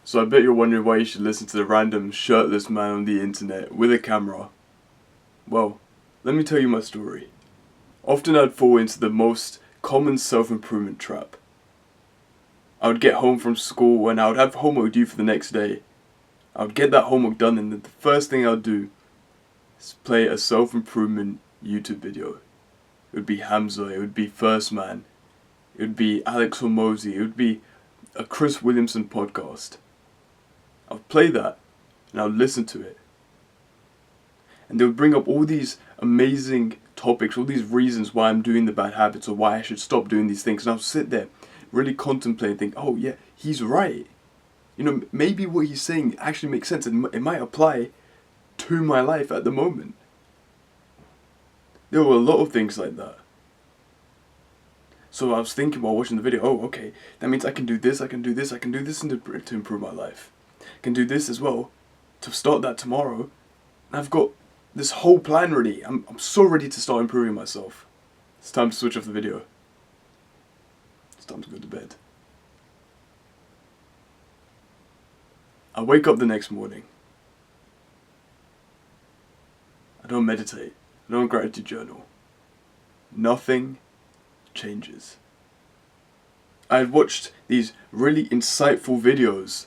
So I bet you're wondering why you should listen to the random shirtless man on the internet with a camera. Well, let me tell you my story. Often I'd fall into the most common self-improvement trap. I would get home from school and I would have homework due for the next day. I would get that homework done and then the first thing I would do is play a self-improvement YouTube video. It would be Hamza, it would be First Man, it would be Alex Hormozy, it would be a Chris Williamson podcast. I would play that and I would listen to it. And they would bring up all these amazing topics, all these reasons why I'm doing the bad habits or why I should stop doing these things. And I'll sit there, really contemplate and think, oh yeah, he's right. You know, maybe what he's saying actually makes sense and it might apply to my life at the moment. There were a lot of things like that. So I was thinking while watching the video, oh okay, that means I can do this, I can do this, I can do this to improve my life. I can do this as well, to start that tomorrow. And I've got this whole plan ready. I'm so ready to start improving myself. It's time to switch off the video. It's time to go to bed. I wake up the next morning. I don't meditate. I don't gratitude journal. Nothing changes. I had watched these really insightful videos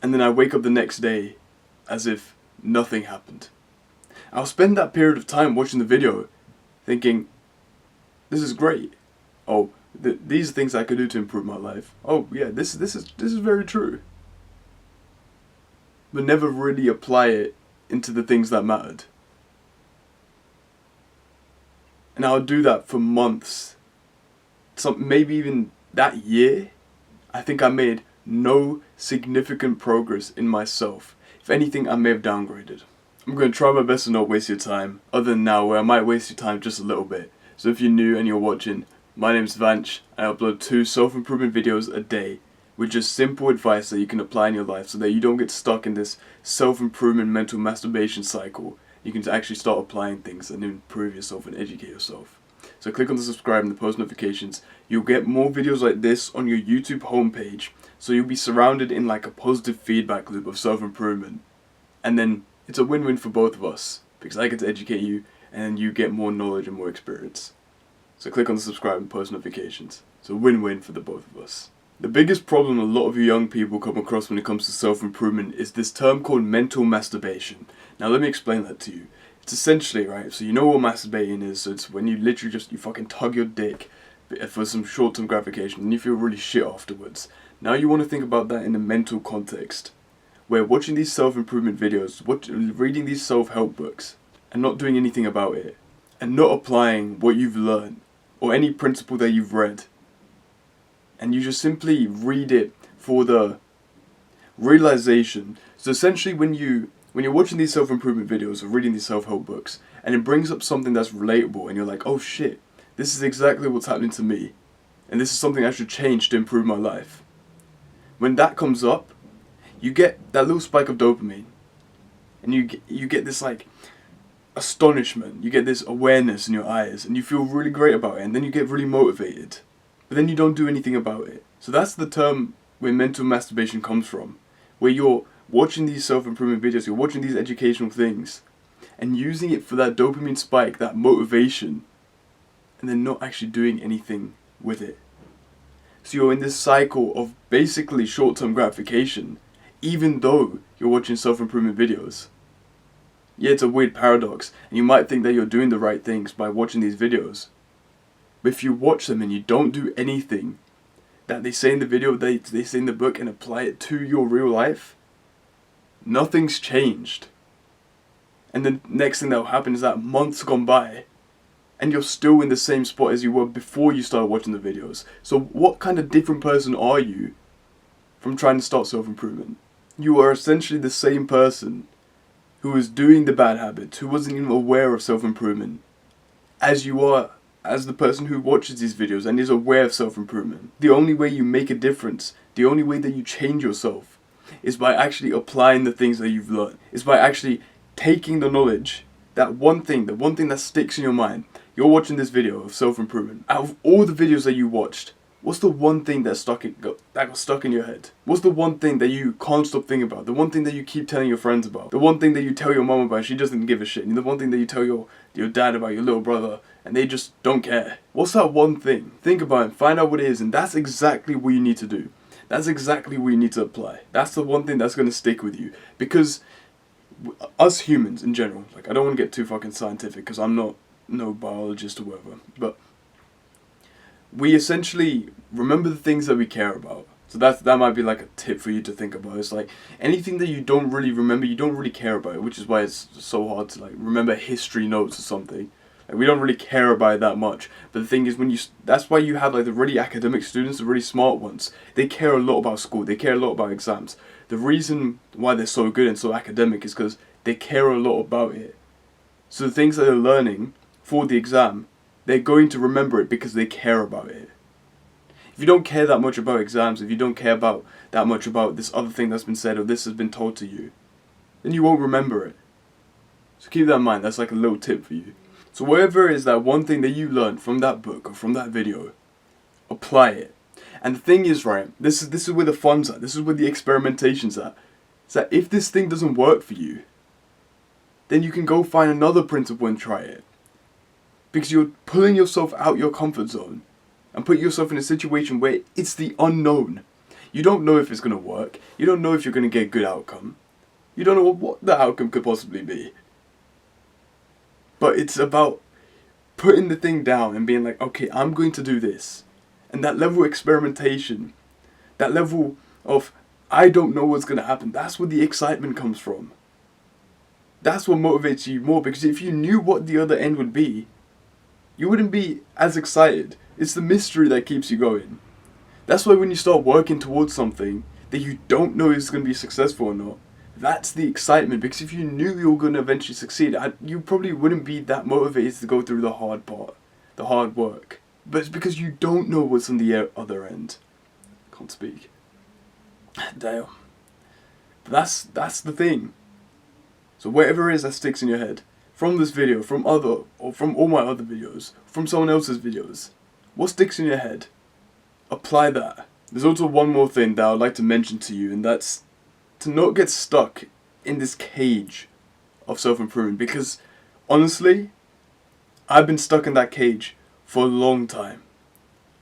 and then I wake up the next day as if nothing happened. I'll spend that period of time watching the video thinking, this is great. Oh, these are things I could do to improve my life. Oh yeah, this is very true. But never really apply it into the things that mattered. And I would do that for months. Maybe even that year. I think I made no significant progress in myself. If anything, I may have downgraded. I'm going to try my best to not waste your time, other than now where I might waste your time just a little bit. So if you're new and you're watching, my name's Vanch. I upload 2 self-improvement videos a day with just simple advice that you can apply in your life so that you don't get stuck in this self-improvement mental masturbation cycle. You can actually start applying things and improve yourself and educate yourself. So click on the subscribe and the post notifications. You'll get more videos like this on your YouTube homepage. So you'll be surrounded in like a positive feedback loop of self-improvement. And then it's a win-win for both of us. Because I get to educate you and you get more knowledge and more experience. So click on the subscribe and post notifications. It's a win-win for the both of us. The biggest problem a lot of you young people come across when it comes to self-improvement is this term called mental masturbation. Now let me explain that to you. It's essentially, right, so you know what masturbating is, so it's when you literally you fucking tug your dick for some short-term gratification and you feel really shit afterwards. Now you want to think about that in a mental context, where watching these self-improvement videos, reading these self-help books, and not doing anything about it, and not applying what you've learned, or any principle that you've read, and you just simply read it for the realization. So essentially when you're watching these self-improvement videos or reading these self-help books and it brings up something that's relatable and you're like, oh shit, this is exactly what's happening to me and this is something I should change to improve my life. When that comes up, you get that little spike of dopamine and you get this like astonishment, you get this awareness in your eyes and you feel really great about it and then you get really motivated. But then you don't do anything about it. So that's the term where mental masturbation comes from. Where you're watching these self-improvement videos, you're watching these educational things, and using it for that dopamine spike, that motivation, and then not actually doing anything with it. So you're in this cycle of basically short-term gratification, even though you're watching self-improvement videos. Yeah, it's a weird paradox, and you might think that you're doing the right things by watching these videos. But if you watch them and you don't do anything that they say in the video, they say in the book, and apply it to your real life, nothing's changed. And the next thing that will happen is that months gone by, and you're still in the same spot as you were before you started watching the videos. So what kind of different person are you from trying to start self-improvement? You are essentially the same person who was doing the bad habits, who wasn't even aware of self-improvement, as you are as the person who watches these videos and is aware of self-improvement. The only way you make a difference, the only way that you change yourself, is by actually applying the things that you've learned. Is by actually taking the knowledge, the one thing that sticks in your mind. You're watching this video of self-improvement. Out of all the videos that you watched, What's the one thing that got stuck in your head? What's the one thing that you can't stop thinking about? The one thing that you keep telling your friends about? The one thing that you tell your mom about, she doesn't give a shit? And the one thing that you tell your dad about, your little brother, and they just don't care? What's that one thing? Think about it, find out what it is, and that's exactly what you need to do. That's exactly what you need to apply. That's the one thing that's going to stick with you. Because us humans in general, like, I don't want to get too fucking scientific because I'm not no biologist or whatever, but we essentially remember the things that we care about. So that might be like a tip for you to think about. It's like anything that you don't really remember, you don't really care about it, which is why it's so hard to like remember history notes or something. Like, we don't really care about it that much. But the thing is, that's why you have like the really academic students, the really smart ones. They care a lot about school. They care a lot about exams. The reason why they're so good and so academic is because they care a lot about it. So the things that they're learning for the exam, they're going to remember it because they care about it. If you don't care that much about exams, if you don't care about that much about this other thing that's been said or this has been told to you, then you won't remember it. So keep that in mind. That's like a little tip for you. So whatever it is, that one thing that you learned from that book or from that video, apply it. And the thing is, right, this is where the fun's at. This is where the experimentation's at. It's that if this thing doesn't work for you, then you can go find another principle and try it. Because you're pulling yourself out your comfort zone and putting yourself in a situation where it's the unknown. You don't know if it's going to work. You don't know if you're going to get a good outcome. You don't know what the outcome could possibly be. But it's about putting the thing down and being like, okay, I'm going to do this. And that level of experimentation, that level of, I don't know what's going to happen, that's where the excitement comes from. That's what motivates you more, because if you knew what the other end would be, you wouldn't be as excited. It's the mystery that keeps you going. That's why when you start working towards something that you don't know is going to be successful or not, that's the excitement. Because if you knew you were going to eventually succeed, you probably wouldn't be that motivated to go through the hard part, the hard work. But it's because you don't know what's on the other end. Can't speak. Damn. But that's the thing. So whatever it is that sticks in your head, from this video, from all my other videos, from someone else's videos, what sticks in your head? Apply that. There's also one more thing that I would like to mention to you, and that's to not get stuck in this cage of self-improvement. Because honestly, I've been stuck in that cage for a long time.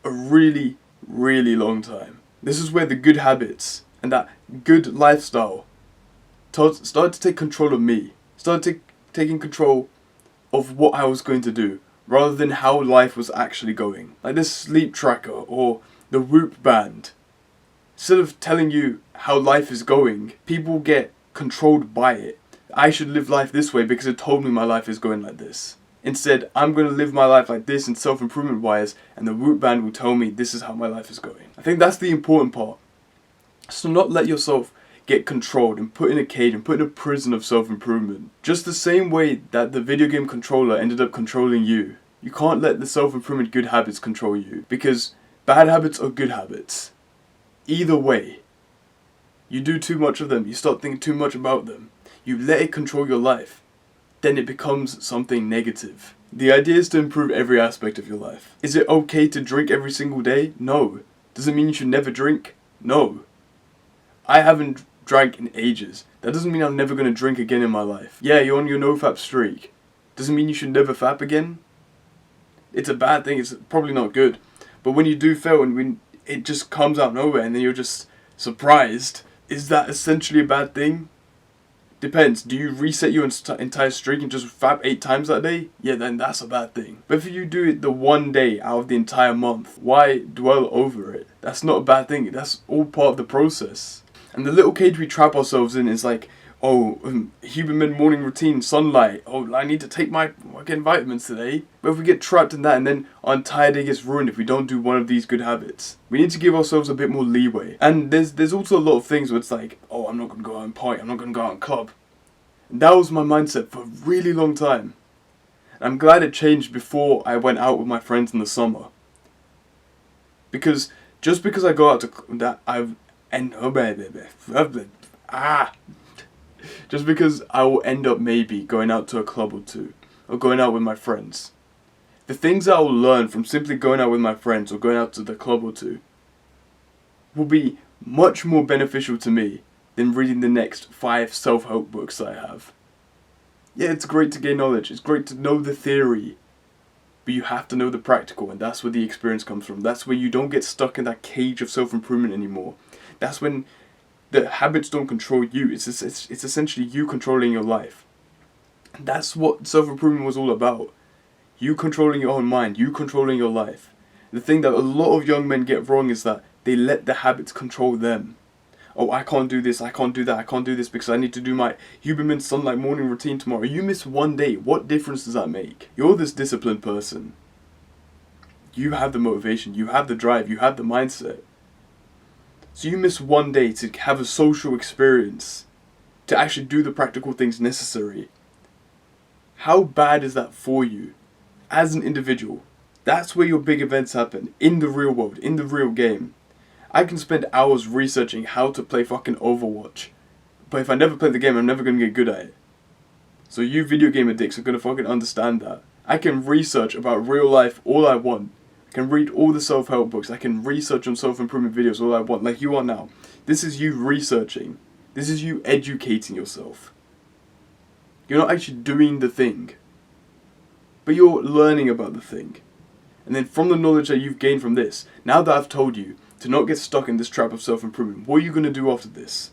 A really, really long time. This is where the good habits and that good lifestyle started to take control of me. Started taking control of what I was going to do, rather than how life was actually going. Like this sleep tracker or the Whoop band. Instead of telling you how life is going, people get controlled by it. I should live life this way because it told me my life is going like this. Instead, I'm going to live my life like this in self-improvement wise, and the Whoop band will tell me this is how my life is going. I think that's the important part. So not let yourself get controlled and put in a cage and put in a prison of self-improvement. Just the same way that the video game controller ended up controlling you. You can't let the self-improvement good habits control you, because bad habits are good habits. Either way, you do too much of them, you start thinking too much about them, you let it control your life, then it becomes something negative. The idea is to improve every aspect of your life. Is it okay to drink every single day? No. Does it mean you should never drink? No. I haven't drank in ages. That doesn't mean I'm never going to drink again in my life. Yeah, you're on your no-fap streak. Doesn't mean you should never fap again. It's a bad thing, it's probably not good. But when you do fail and when it just comes out of nowhere and then you're just surprised, is that essentially a bad thing? Depends. Do you reset your entire streak and just fap 8 times that day? Yeah, then that's a bad thing. But if you do it the one day out of the entire month, why dwell over it? That's not a bad thing. That's all part of the process. And the little cage we trap ourselves in is like, oh, Huberman morning routine, sunlight. Oh, I need to take my fucking vitamins today. But if we get trapped in that and then our entire day gets ruined if we don't do one of these good habits. We need to give ourselves a bit more leeway. And there's also a lot of things where it's like, oh, I'm not going to go out and party. I'm not going to go out and club. And that was my mindset for a really long time. And I'm glad it changed before I went out with my friends in the summer. Because just because I go out to that, just because I will end up maybe going out to a club or two, or going out with my friends, The things I will learn from simply going out with my friends or going out to the club or two will be much more beneficial to me than reading the next 5 self-help books I have. Yeah, it's great to gain knowledge, it's great to know the theory, but you have to know the practical, and that's where the experience comes from. That's where you don't get stuck in that cage of self-improvement anymore. That's when the habits don't control you, it's essentially you controlling your life. That's what self-improvement was all about. You controlling your own mind, you controlling your life. The thing that a lot of young men get wrong is that they let the habits control them. Oh, I can't do this, I can't do that, I can't do this because I need to do my Huberman sunlight morning routine tomorrow. You miss one day, what difference does that make? You're this disciplined person. You have the motivation, you have the drive, you have the mindset. So you miss one day to have a social experience, to actually do the practical things necessary. How bad is that for you as an individual? That's where your big events happen, in the real world, in the real game. I can spend hours researching how to play fucking Overwatch, but if I never play the game, I'm never going to get good at it. So you video game addicts are going to fucking understand that. I can research about real life all I want. I can read all the self-help books. I can research on self-improvement videos all I want, like you are now. This is you researching. This is you educating yourself. You're not actually doing the thing, but you're learning about the thing. And then from the knowledge that you've gained from this, now that I've told you to not get stuck in this trap of self-improvement, what are you going to do after this?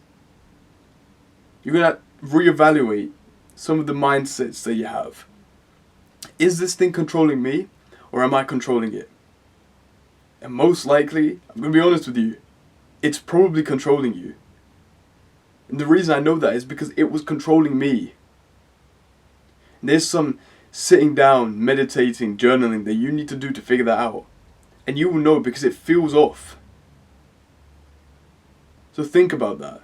You're going to reevaluate some of the mindsets that you have. Is this thing controlling me, or am I controlling it? And most likely, I'm going to be honest with you, it's probably controlling you. And the reason I know that is because it was controlling me. And there's some sitting down, meditating, journaling that you need to do to figure that out. And you will know because it feels off. So think about that.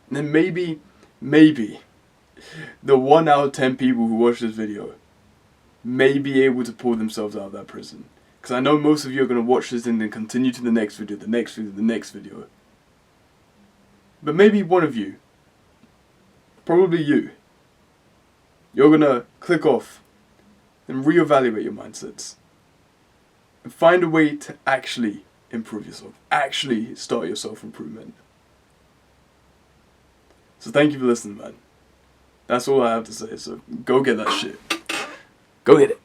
And then maybe, the 1 out of 10 people who watch this video may be able to pull themselves out of that prison. Because I know most of you are going to watch this and then continue to the next video, the next video, the next video. But maybe one of you, probably you, you're going to click off and reevaluate your mindsets. And find a way to actually improve yourself. Actually start your self-improvement. So thank you for listening, man. That's all I have to say. So go get that shit. Go get it.